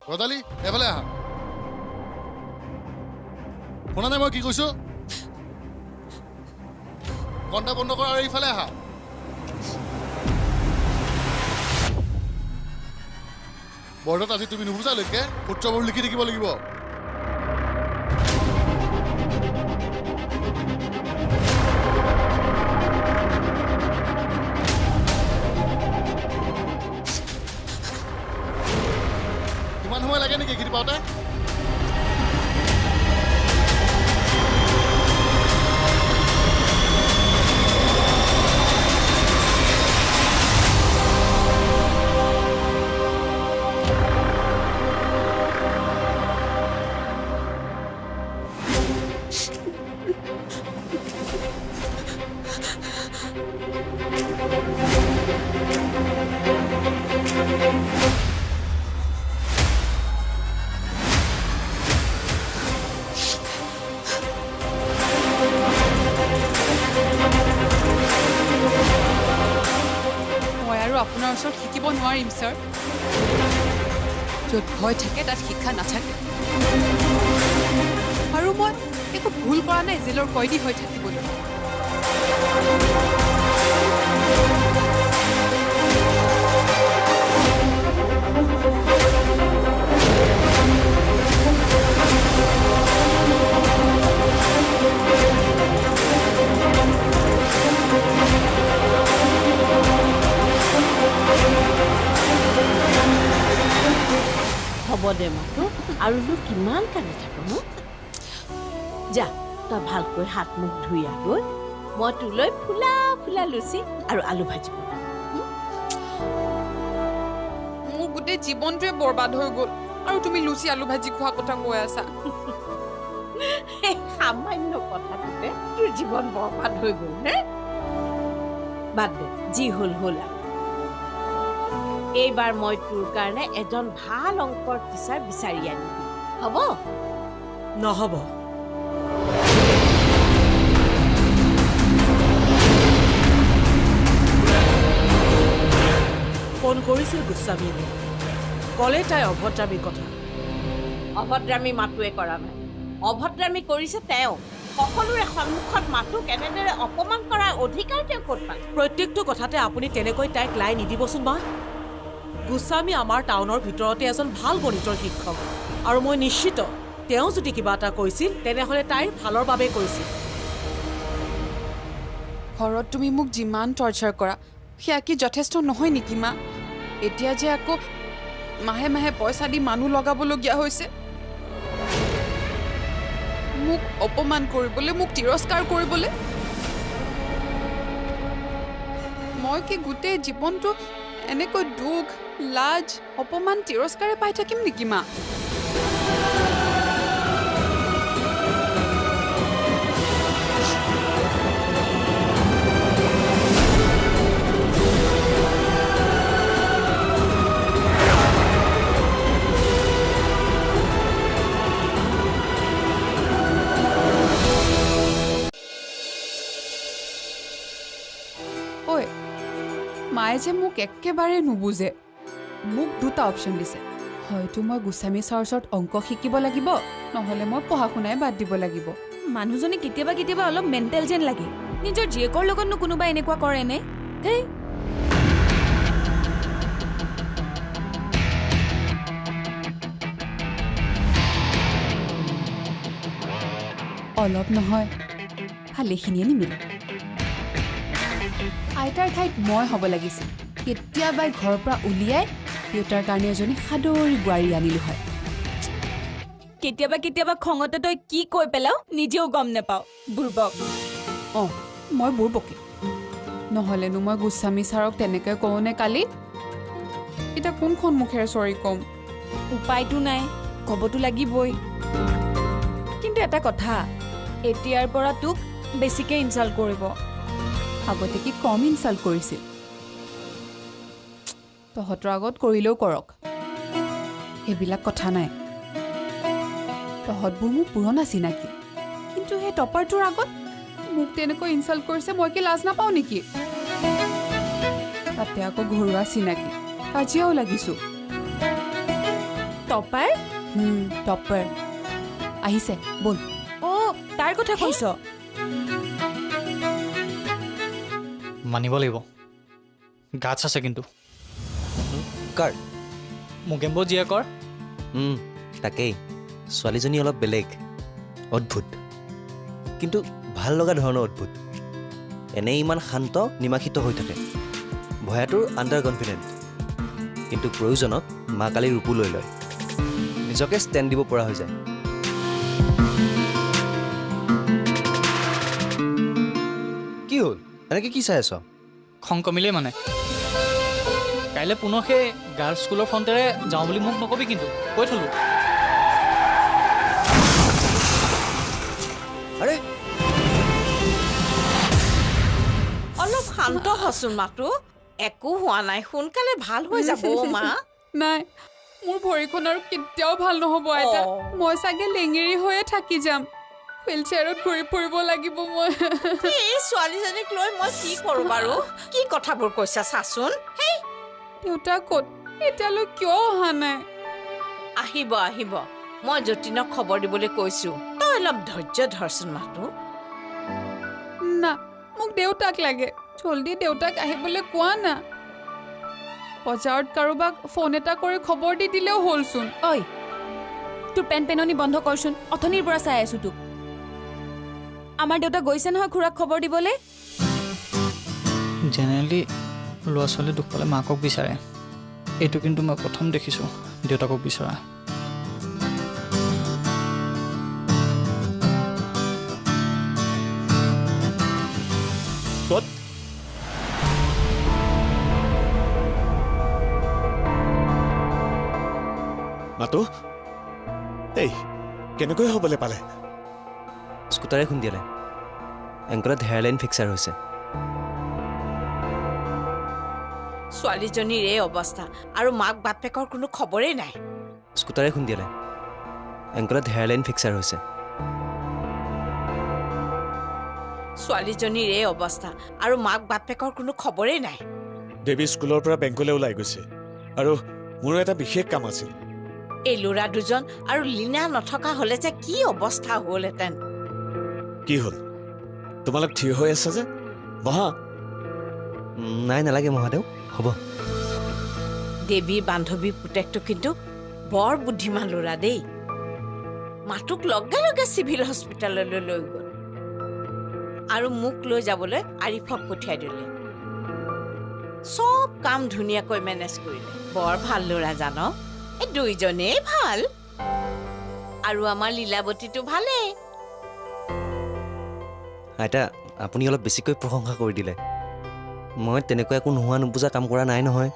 ৰদালি এফালে আহা শুনা নাই মই কি কৈছো কণ্টা বন্ধ কৰা আৰু এইফালে আহা বৰ্ডত আজি তুমি নুবুজালৈকে সূত্ৰবোৰ লিখি থাকিব লাগিব কিমান সময় লাগে নেকি এইখিনি পাওঁতে আপোনাৰ ওচৰত শিকিব নোৱাৰিম স্যাৰ য'ত ভয় থাকে তাত শিক্ষা নাথাকে আৰু মই একো ভুল কৰা নাই জেলৰ কয়দী হৈ থাকিবলৈ হ'ব দে মাতো আৰু কিমান কান্দি থাকো ন যা তই ভালকৈ হাত মুখ ধুই আহগৈ মই তোলৈ ফুলা ফুলা লুচি আৰু আলু ভাজি বনাম মোৰ গোটেই জীৱনটোৱে বৰবাদ হৈ গ'ল আৰু তুমি লুচি আলু ভাজি খোৱা কথা কৈ আছা সামান্য কথাটোতে তোৰ জীৱন বৰবাদ হৈ গ'ল হে বাদ দে যি হ'ল হ'ল আৰু এইবাৰ মই তোৰ কাৰণে এজন ভাল অংকৰ টিচাৰ বিচাৰি আনিবি হ'ব নহ'ব ফোন কৰিছিল গোস্বামীয়ে ক'লে তাই অভদ্ৰামীৰ কথা অভদ্ৰামী মাতোৱে কৰা নাই অভদ্ৰামী কৰিছে তেওঁ সকলোৰে সন্মুখত মাতো কেনেদৰে অপমান কৰাৰ অধিকাৰ তেওঁ ক'ত পালে প্ৰত্যেকটো কথাতে আপুনি তেনেকৈ তাইক লাই নিদিবচোন মা গোস্বামী আমাৰ টাউনৰ ভিতৰতে এজন ভাল গণিতৰ শিক্ষক আৰু মই নিশ্চিত তেওঁ যদি কিবা এটা কৈছিল তেনেহ'লে তাইৰ ভালৰ বাবে কৈছিল ঘৰত তুমি মোক যিমান টৰ্চাৰ কৰা সেয়া কি যথেষ্ট নহয় নেকি মা এতিয়া যে আকৌ মাহে মাহে পইচা দি মানুহ লগাবলগীয়া হৈছে মোক অপমান কৰিবলৈ মোক তিৰস্কাৰ কৰিবলৈ মই কি গোটেই জীৱনটো এনেকৈ দুখ লাজ অপমান তিৰস্কাৰে পাই থাকিম নেকি মা মায়ে যে মোক একেবাৰে নুবুজে মোক দুটা অপশ্যন দিছে হয়তো মই গোস্বামী ছাৰৰ ওচৰত অংক শিকিব লাগিব নহ'লে মই পঢ়া শুনাই বাদ দিব লাগিব মানুহজনী কেতিয়াবা কেতিয়াবা অলপ মেণ্টেল যেন লাগে নিজৰ জীয়েকৰ লগতনো কোনোবা এনেকুৱা কৰে নে হেই অলপ নহয় ভালেখিনিয়ে নিমিলে আইতাৰ ঠাইত মই হ'ব লাগিছিল কেতিয়াবাই ঘৰৰ পৰা উলিয়াই দেউতাৰ কাৰণে এজনী সাদৰী বোৱাৰী আনিলো হয় কেতিয়াবা কেতিয়াবা খঙতে তই কি কৈ পেলাও নিজেও গম নাপাও বুৰ্বক অঁ মই বুৰ্বকে নহ'লেনো মই গোস্বামী ছাৰক তেনেকৈ কওঁনে কালি এতিয়া কোনখন মুখেৰে চৰি ক'ম উপায়টো নাই ক'বতো লাগিবই কিন্তু এটা কথা এতিয়াৰ পৰা তোক বেছিকৈ ইনচাল্ট কৰিব আগতে কি কম ইনচাল্ট কৰিছিল তহঁতৰ আগত কৰিলেও কৰক সেইবিলাক কথা নাই তহঁতবোৰ মোৰ পুৰণা চিনাকি কিন্তু সেই টপাৰটোৰ আগত মোক তেনেকৈ ইনচাল্ট কৰিছে মই কি লাজ নাপাওঁ নেকি তাতে আকৌ ঘৰুৱা চিনাকি কাজিয়াও লাগিছোঁ টপাৰ টপাৰ আহিছে ব'ল। অ' তাৰ কথা কৈছ? মানিব লাগিব গাছ আছে কিন্তু কাৰ মুকেম্ব জীয়েকৰ তাকেই ছোৱালীজনী অলপ বেলেগ অদ্ভুত কিন্তু ভাল লগা ধৰণৰ অদ্ভুত এনেই ইমান শান্ত নিমাখিত হৈ থাকে ভয়াটোৰ আণ্ডাৰ কনফিডেণ্ট কিন্তু প্ৰয়োজনত মা কালীৰ ৰূপো লৈ লয় নিজকে ষ্টেণ্ড দিব পৰা হৈ যায় কি হ'ল এনেকৈ কি চাই আছ খং কমিলেই মানে কাইলৈ পুনৰ সেই গাৰ্লছ স্কুলৰ ফ্ৰণ্টেৰে যাওঁ বুলি মোক নকবি কিন্তু কৈ থলোঁ আৰে অলপ শান্ত হচোন মাতো একো হোৱা নাই সোনকালে ভাল হৈ যাব মা নাই মোৰ ভৰিখন আৰু কেতিয়াও ভাল নহ'ব আইতা মই চাগে লেঙেৰি হৈয়ে থাকি যাম হুইল চেয়াৰত ঘূৰি ফুৰিব লাগিব মই এই ছোৱালীজনীক লৈ মই কি কৰোঁ বাৰু কি কথাবোৰ কৈছা চাচোন হেই দেউতা ক'ত এতিয়ালৈ কিয় অহা নাই আহিব আহিব মই যতীনক খবৰ দিবলৈ কৈছোঁ তই অলপ ধৈৰ্য ধৰচোন মাতো না মোক দেউতাক লাগে জলদি দেউতাক আহিবলৈ কোৱা না বজাৰত কাৰোবাক ফোন এটা কৰি খবৰ দি দিলেও হ'লচোন ঐ তোৰ পেননি বন্ধ কৰচোন অথনিৰ পৰা চাই আছো তোক আমাৰ দেউতা গৈছে নহয় খুৰাক খবৰ দিবলৈ জেনেৰেলি ল'ৰা ছোৱালী দুখ পালে মাকক বিচাৰে এইটো কিন্তু মই প্ৰথম দেখিছোঁ দেউতাকক বিচৰা ক'ত মাতো এই কেনেকৈ হ'বলৈ পালে স্কুটাৰে খুন্দিয়ালে এংকলত হেয়াৰলাইন ফিক্সাৰ হৈছে ছোৱালীজনীৰ এই অৱস্থা আৰু মাক বাপেকৰ কোনো খবৰেই নাই স্কুটাৰে খুন্দিয়ালে এংকলত হেয়াৰলাইন ফিক্সাৰ হৈছে ছোৱালীজনীৰ এই অৱস্থা আৰু মাক বাপেকৰ কোনো খবৰেই নাই দেৱী স্কুলৰ পৰা বেংকলৈ ওলাই গৈছে আৰু মোৰো এটা বিশেষ কাম আছিল এই ল'ৰা দুজন আৰু লীনা নথকা হ'লে যে কি অৱস্থা হ'লহেঁতেন কি হ'ল তোমালোক থিয় হৈ আছা যে বহা নাই নালাগে মহাদেউ হ'ব দেৱীৰ বান্ধৱী পুতেকটো কিন্তু বৰ বুদ্ধিমান ল'ৰা দেই মাতুক লগে লগে চিভিল হস্পিটেললৈ লৈ গ'ল আৰু মোক লৈ যাবলৈ আৰিফক পঠিয়াই দিলে চব কাম ধুনীয়াকৈ মেনেজ কৰিলে বৰ ভাল ল'ৰা জান এই দুইজনেই ভাল আৰু আমাৰ লীলাৱতীটো ভালেই আইতা আপুনি অলপ বেছিকৈ প্ৰশংসা কৰি দিলে মই তেনেকুৱা একো নোহোৱা নুবুজা কাম কৰা নাই নহয়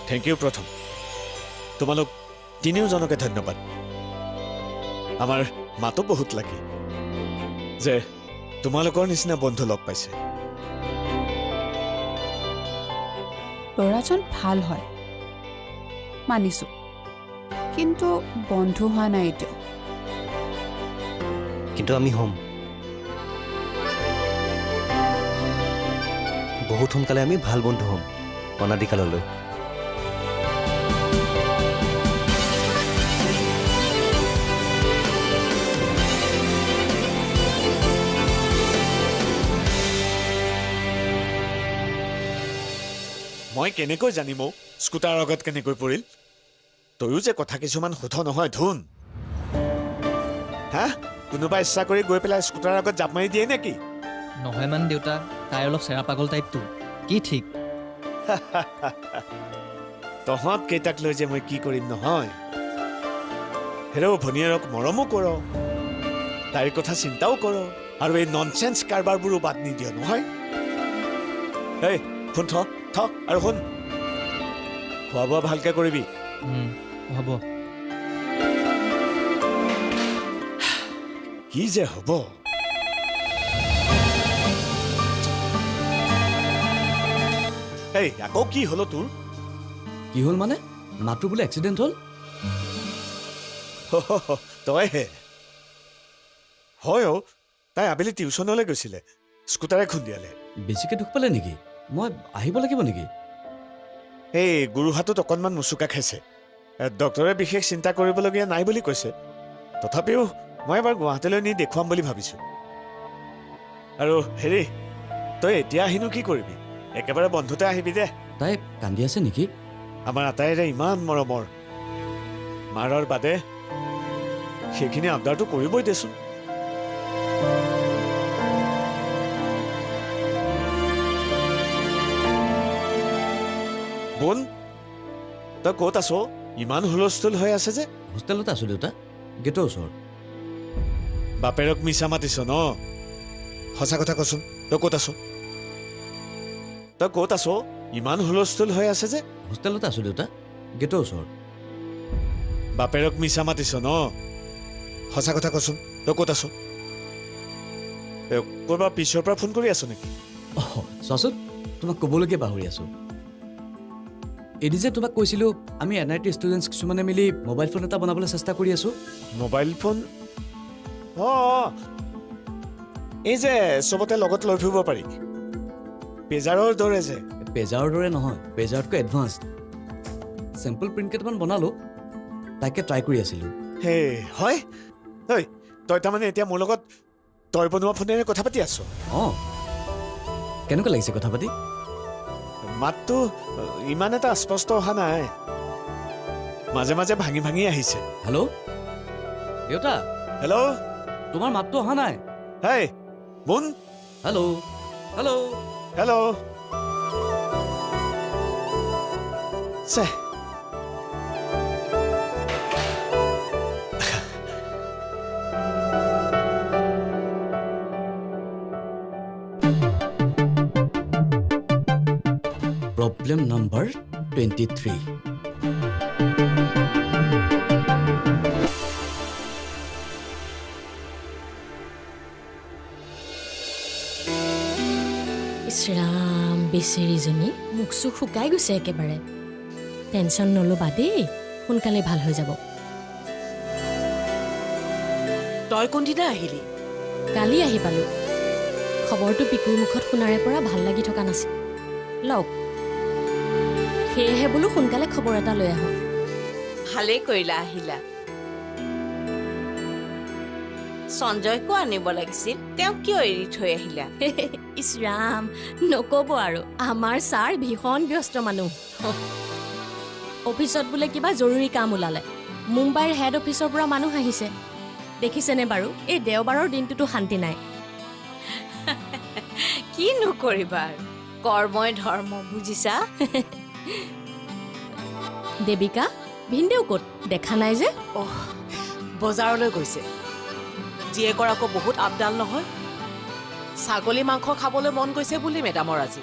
থেংক ইউ প্ৰথম তোমালোক তিনিওজনকে ধন্যবাদ আমাৰ মাতো বহুত লাগি যে তোমালোকৰ নিচিনা বন্ধু লগ পাইছে ল'ৰাজন ভাল হয় মানিছোঁ কিন্তু বন্ধু হোৱা নাই এতিয়াও কিন্তু আমি হ'ম বহুত সোনকালে আমি ভাল বন্ধু হ'ম অনাদিকাললৈ মই কেনেকৈ জানিম স্কুটাৰ আগত কেনেকৈ পৰিল তয়ো যে কথা কিছুমান শুধ নহয় ধুন হা কোনোবা ইচ্ছা কৰি গৈ পেলাই স্কুটাৰ আগত জাপ মাৰি দিয়ে নেকি নহয় মানে দেউতা তাই অলপ চেৰা পাগল টাইপটো কি ঠিক তহঁত কেইটাক লৈ যে মই কি কৰিম নহয় হেৰৌ ভনীয়েৰক মৰমো কৰ তাইৰ কথা চিন্তাও কৰ আৰু এই ননচেন্স কাৰবাৰবোৰো বাদ নিদিয় নহয় এই ফোন থ আৰু শুন খোৱা বোৱা ভালকে কৰিবি হ'ব কি যে হ'ব এই আকৌ কি হলো তোৰ কি হ'ল মানে মাত্ৰ বোলে এক্সিডেণ্ট হ'ল তইহে হয় তাই আবেলি টিউচনলৈ গৈছিলে স্কুটাৰে খুন্দিয়ালে বেছিকৈ দুখ পালে নেকি মই আহিব লাগিব নেকি এই গুৰুহাটত অকণমান মুচুকা খাইছে ডক্টৰে বিশেষ চিন্তা কৰিবলগীয়া নাই বুলি কৈছে তথাপিও মই এবাৰ গুৱাহাটীলৈ নি দেখুৱাম বুলি ভাবিছোঁ আৰু হেৰি তই এতিয়া আহিনো কি কৰিবি একেবাৰে বন্ধুতে আহিবি দে তাই কান্দি আছে নেকি আমাৰ আটাইৰে ইমান মৰমৰ মাৰৰ বাদে সেইখিনি আবদাৰটো কৰিবই দেচোন বোন তই ক'ত আছ ইমান হুলস্থুল হৈ আছে যে হোষ্টেলতে আছোঁ দেউতা গেটৰ ওচৰত বাপেৰক মিছা মাতিছ ন সঁচা কথা কচোন তই ক'ত আছ ইমান হুলস্থুল হৈ আছে যে হোষ্টেলতে আছোঁ দেউতা গেটৰ ওচৰত বাপেৰক মিছা মাতিছ ন সঁচা কথা কচোন তই ক'ত আছ ক'ৰবাৰ পিছৰ পৰা ফোন কৰি আছ নেকি অঁ চোৱাচোন তোমাক ক'বলৈকে পাহৰি আছোঁ এদিন যে তোমাক কৈছিলোঁ আমি NIT ষ্টুডেণ্টছ কিছুমানে মিলি মোবাইল ফোন এটা বনাবলৈ চেষ্টা কৰি আছোঁ মোবাইল ফোন অঁ এই যে চবতে লগত লৈ ফুৰিব পাৰি পেজাৰৰ দৰে যে পেজাৰৰ দৰে নহয় পেজাৰতকৈ এডভান্সড চেম্পল প্ৰিণ্ট কেইটামান বনালোঁ তাকে ট্ৰাই কৰি আছিলোঁ হে হয় ঐ তই তাৰমানে এতিয়া মোৰ লগত তই বনোৱা ফোনেৰে কথা পাতি আছ অঁ কেনেকুৱা লাগিছে কথা পাতি মাতটো ইমান এটা স্পষ্ট অহা নাই মাজে মাজে ভাঙি ভাঙি আহিছে হেল্ল' দেউতা হেল্ল' তোমাৰ মাতটো অহা নাই হেই বোন হেল্ল' হেল্ল' হেল্ল' চে প্ৰব্লেম নম্বৰ 23 ইছৰাম বেচেৰীজনী মুখ চুখ শুকাই গৈছে একেবাৰে টেনশ্যন নল'বা দেই সোনকালে ভাল হৈ যাব তই কোনদিনা আহিলি কালি আহি পালোঁ খবৰটো পিকুৰ মুখত শুনাৰে পৰা ভাল লাগি থকা নাছিল লওক সেয়েহে বোলো সোনকালে খবৰ এটা লৈ আহোঁ ভালেই কৰিলা আহিলা সঞ্জয়কো আনিব লাগিছিল তেওঁ কিয় এৰি থৈ আহিলা ইছৰাম নক'ব আৰু আমাৰ ছাৰ ভীষণ ব্যস্ত মানুহ অফিচত বোলে কিবা জৰুৰী কাম ওলালে মুম্বাইৰ হেড অফিচৰ পৰা মানুহ আহিছে দেখিছেনে বাৰু এই দেওবাৰৰ দিনটোতো শান্তি নাই কিনো কৰিবা কৰ্মই ধৰ্ম বুজিছা দেবিকা ভিনদেউ ক'ত দেখা নাই যে বজাৰলৈ গৈছে জীয়েকৰ আকৌ বহুত আপডাল নহয় ছাগলী মাংস খাবলৈ মন গৈছে বুলি মেডামৰ আজি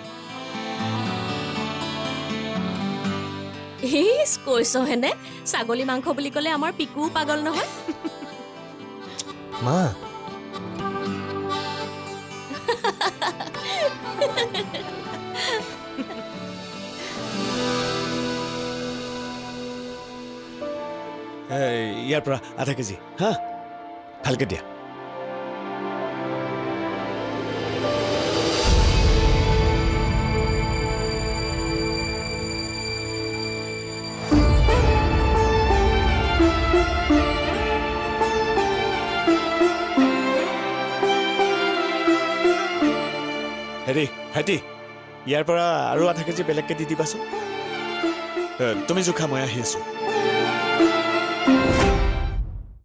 কৈছহেনে ছাগলী মাংস বুলি ক'লে আমাৰ পিকুও পাগল নহয় মা ইয়াৰ পৰা আধা কেজি হা ভালকে দিয়া হেৰি ভাইটি ইয়াৰ পৰা আৰু আধা কেজি বেলেগকে দি দিবাচোন তুমি জোখা মই আহি আছো